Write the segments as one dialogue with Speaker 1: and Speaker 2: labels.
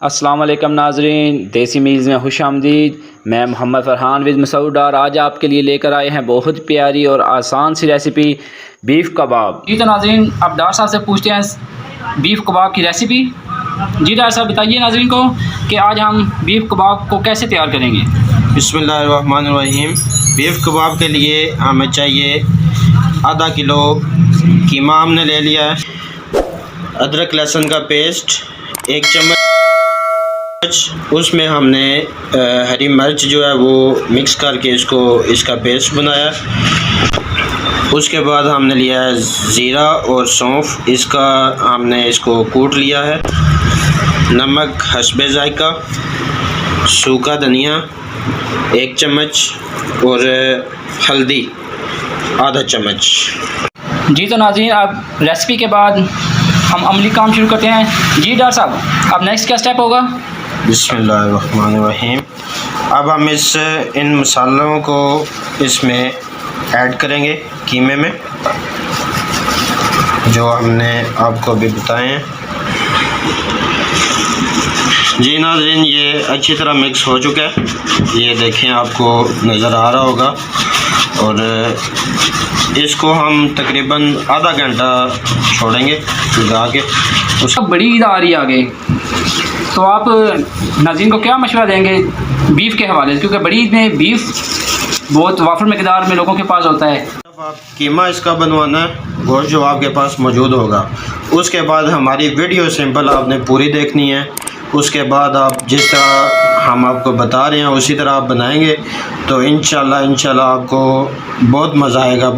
Speaker 1: अस्सलाम वालेकुम नाजरीन, देसी मीज़ में खुश आमदीद। मैं मोहम्मद फ़रहान विद मसूद डार आज आपके लिए लेकर आए हैं बहुत प्यारी और आसान सी रेसिपी बीफ़ कबाब।
Speaker 2: जी तो नाजरीन, अब डार साहब से पूछते हैं बीफ़ कबाब की रेसिपी। जी डार साहब बताइए नाजरीन को कि आज हम बीफ़ कबाब को कैसे तैयार करेंगे।
Speaker 3: बिस्मिल्लाहिर्रहमानिर्रहीम। बीफ़ कबाब के लिए हमें चाहिए आधा किलो कीमा हमने ले लिया है, अदरक लहसुन का पेस्ट 1 चम्मच, उसमें हमने हरी मिर्च जो है वो मिक्स करके इसका पेस्ट बनाया। उसके बाद हमने लिया है ज़ीरा और सौंफ, इसको कूट लिया है। नमक हस्बे ज़ायका, सूखा धनिया 1 चम्मच और हल्दी आधा चम्मच।
Speaker 2: जी तो नाज़रीन, अब रेसिपी के बाद हम अमली काम शुरू करते हैं। जी डॉक्टर साहब, अब नेक्स्ट क्या स्टेप होगा।
Speaker 3: बिस्मिल्लाहिर्रहमानिर्रहीम। अब हम इन मसालों को इसमें ऐड करेंगे कीमे में, जो हमने आपको अभी बताए हैं। जी नाज़रीन, ये अच्छी तरह मिक्स हो चुका है, ये देखें आपको नज़र आ रहा होगा। और इसको हम तकरीबन आधा घंटा छोड़ेंगे भिगा के।
Speaker 2: उसका बड़ी ईद आ रही है आगे, तो आप नाज़रीन को क्या मशवरा देंगे बीफ़ के हवाले से, क्योंकि बड़ी ईद में बीफ़ बहुत वाफर मकदार में लोगों के पास होता है।
Speaker 3: आप कीमा इसका बनवाना है, गोश्त जो आपके पास मौजूद होगा। उसके बाद हमारी वीडियो सिंपल आपने पूरी देखनी है। उसके बाद आप जिस तरह हम आपको बता रहे हैं उसी तरह आप बनाएंगे तो इंशाल्लाह आपको बहुत मज़ा आएगा।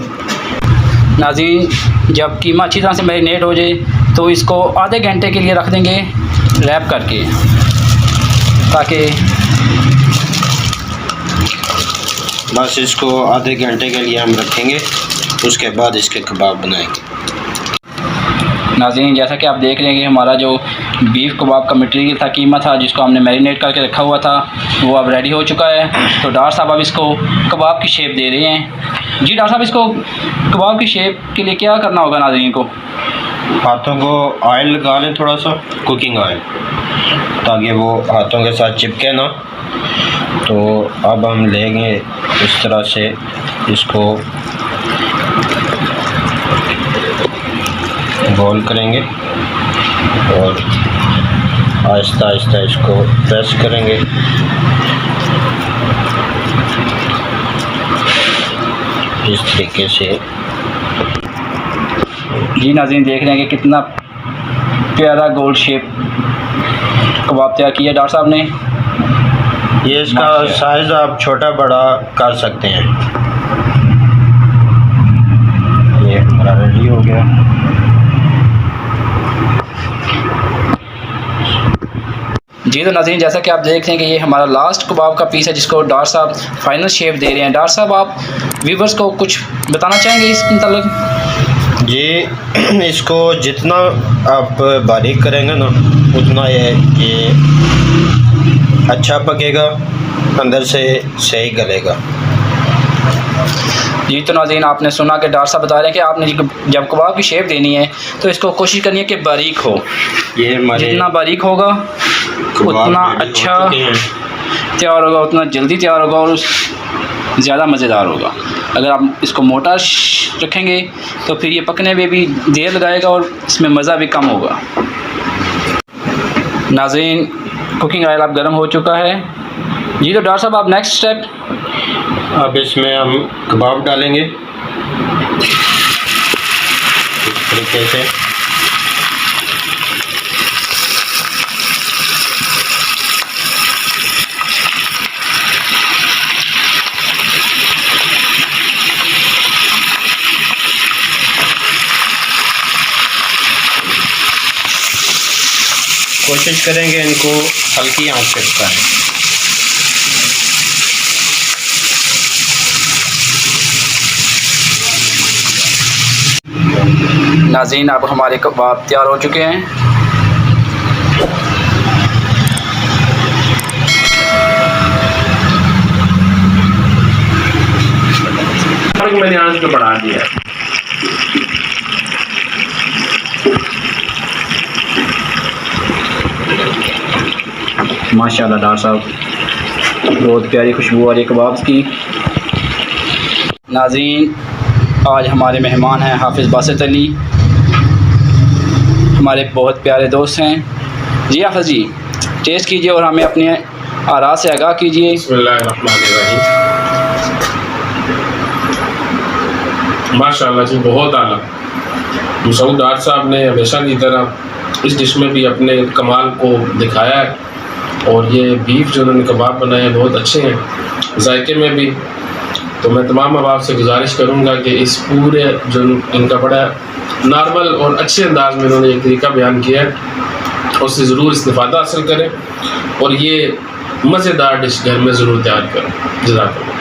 Speaker 2: नाज़रीन, जब कीमा अच्छी तरह से मैरिनेट हो जाए तो इसको आधे घंटे के लिए रख देंगे रैप करके, ताकि
Speaker 3: बस इसको आधे घंटे के लिए हम रखेंगे। उसके बाद इसके कबाब बनाएंगे।
Speaker 2: नाज़रीन, जैसा कि आप देख रहे हैं कि हमारा जो बीफ़ कबाब का मटेरियल था, कीमा था, जिसको हमने मैरिनेट करके रखा हुआ था, वो अब रेडी हो चुका है। तो डॉक्टर साहब अब इसको कबाब की शेप दे रहे हैं। जी डॉक्टर साहब, इसको कबाब की शेप के लिए क्या करना होगा नाज़रीन को।
Speaker 3: हाथों को ऑयल लगा लें, थोड़ा सा कुकिंग ऑयल, ताकि वो हाथों के साथ चिपके ना। तो अब हम लेंगे इस तरह से, इसको गोल करेंगे और आहिस्ता आहिस्ता इसको प्रेस करेंगे। इस तरीके से।
Speaker 2: जी नाज़रीन, देख रहे हैं कि कितना प्यारा गोल शेप कबाब तैयार किया डॉक्टर साहब ने।
Speaker 3: ये इसका साइज़ आप छोटा बड़ा कर सकते हैं। ये हमारा रेडी हो गया।
Speaker 2: जी तो नाज़रीन, जैसा कि आप देख रहे हैं कि ये हमारा लास्ट कबाब का पीस है, जिसको डॉक्टर साहब फाइनल शेप दे रहे हैं। डॉक्टर साहब, आप व्यूवर्स को कुछ बताना चाहेंगे इस मतलब।
Speaker 3: जी, इसको जितना आप बारीक करेंगे ना, उतना ये अच्छा पकेगा, अंदर से सही गलेगा।
Speaker 2: जी तो नाज़रीन, आपने सुना कि डॉक्टर साहब बता रहे हैं कि आपने जब कबाब की शेप देनी है तो इसको कोशिश करनी है कि बारीक हो।
Speaker 3: ये
Speaker 2: जितना बारीक होगा उतना अच्छा तैयार होगा, उतना जल्दी तैयार होगा और ज़्यादा मज़ेदार होगा। अगर आप इसको मोटा रखेंगे तो फिर ये पकने में भी देर लगाएगा और इसमें मज़ा भी कम होगा। नाज़रीन, कुकिंग ऑयल अब गर्म हो चुका है। जी तो डॉक्टर साहब, आप नेक्स्ट स्टेप।
Speaker 3: अब इसमें हम कबाब डालेंगे इस तरीके से। कोशिश करेंगे इनको हल्की आंच पे पकाएं।
Speaker 2: नाज़रीन, अब हमारे कबाब तैयार हो चुके हैं।
Speaker 3: मैंने आंच को बढ़ा दिया।
Speaker 2: माशाल्लाह डॉक्टर साहब, बहुत प्यारी खुशबू आ रही है कबाब की। नाज़रीन, आज हमारे मेहमान हैं हाफिज़ बासित अली, हमारे बहुत प्यारे दोस्त हैं। जी हाफिज़ जी, टेस्ट कीजिए और हमें अपने आरा से आगाह कीजिए।
Speaker 4: बिस्मिल्लाहिर्रहमानिर्रहीम। माशाल्लाह जी, बहुत आला। मसूद डार साहब ने हमेशा की तरह इस डिश में भी अपने कमाल को दिखाया है और ये बीफ जो उन्होंने कबाब बनाए हैं बहुत अच्छे हैं जायके में भी। तो मैं तमाम अहबाब से गुजारिश करूँगा कि इस पूरे जो इनका बड़ा नॉर्मल और अच्छे अंदाज में उन्होंने एक तरीका बयान किया है उससे ज़रूर इस्तिफ़ादा हासिल करें और ये मज़ेदार डिश घर में ज़रूर तैयार करें। जज़ाकल्लाह।